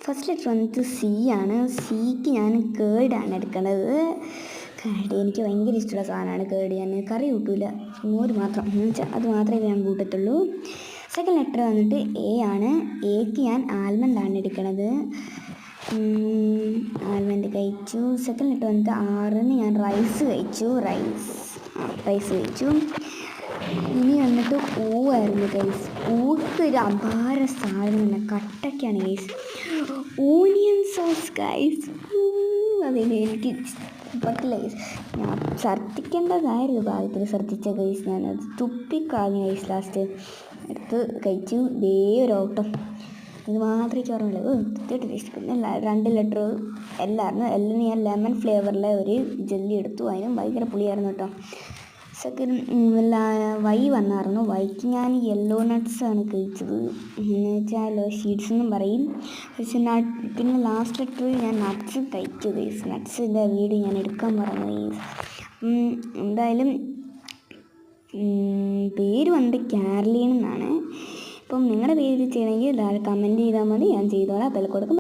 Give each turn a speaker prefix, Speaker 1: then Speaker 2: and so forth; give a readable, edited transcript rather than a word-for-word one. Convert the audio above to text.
Speaker 1: First letter വന്നിട്ട് C ആണ്. സിക്ക് ഞാൻ കേടാണ് എടുക്കേണ്ടത്. കേട് എനിക്ക് ഭയങ്കര ഇഷ്ടമുള്ള സാധനമാണ്. കേട് ഞാൻ കറി കൂട്ടൂല, മോര് മാത്രം എന്ന് വെച്ചാൽ അത് മാത്രമേ ഞാൻ കൂട്ടത്തുള്ളൂ. സെക്കൻഡ് ലെറ്റർ വന്നിട്ട് എ ആണ്. എക്ക് ഞാൻ ആൽമണ്ടാണ് എടുക്കണത്. ആൽമണ്ട് കഴിച്ചു. സെക്കൻഡ് ലെറ്റർ വന്നിട്ട് ആറിന് ഞാൻ റൈസ് കഴിച്ചു. റൈസ് കഴിച്ചു. ഇനി വന്നിട്ട് ഓ ആയിരുന്നു ഗൈസ്. ഓക്ക് ഒരു അപാര സാധനമല്ല, കട്ടയ്ക്കാണ് ഗൈസ്. Onion sauce guys. അതിന് എനിക്ക് പറ്റില്ല ഗൈസ്. ഞാൻ ശ്രദ്ധിക്കേണ്ടതായിരുന്നു, ഭാഗത്തിൽ ശ്രദ്ധിച്ച ഗൈസ്. ഞാനത് തുപ്പിക്കളഞ്ഞു ഗൈസ്. ലാസ്റ്റ് എടുത്ത് കഴിച്ചു. ദേ ഒരു ഓട്ടം. ഇത് മാത്രമേ എനിക്ക് ഓർമ്മയുള്ളൂ. കൃത്യമായിട്ട് ടേസ്റ്റ്. പിന്നെ 2 ലെറ്റർ എല്ലാം ഞാൻ ലെമൺ ഫ്ലേവറിലെ ഒരു ജെല്ലി എടുത്തു. അതിനും ഭയങ്കര പുളിയായിരുന്നു കേട്ടോ. സെക്കൻഡ് വൈ വന്നായിരുന്നു. വൈക്ക് ഞാൻ യെല്ലോ നട്ട്സാണ് കഴിച്ചത്. എന്ന് വെച്ചാൽ ഷീഡ്സ് എന്നും പറയും. പക്ഷെ പിന്നെ ലാസ്റ്റ് ലെറ്റർ ഞാൻ നട്ട്സ് കഴിച്ചു ഗൈസ്. നട്ട്സിൻ്റെ വീഡിയോ ഞാൻ എടുക്കാൻ പറഞ്ഞു ഗൈസ്. എന്തായാലും പേര് വന്നിട്ട് കാർലീൻ എന്നാണ്. ഇപ്പം നിങ്ങളുടെ പേര് ചെയ്യണമെങ്കിൽ കമൻറ്റ് ചെയ്താൽ മതി, ഞാൻ ചെയ്തോളാം. അപ്പോൾ കൊടുക്കും.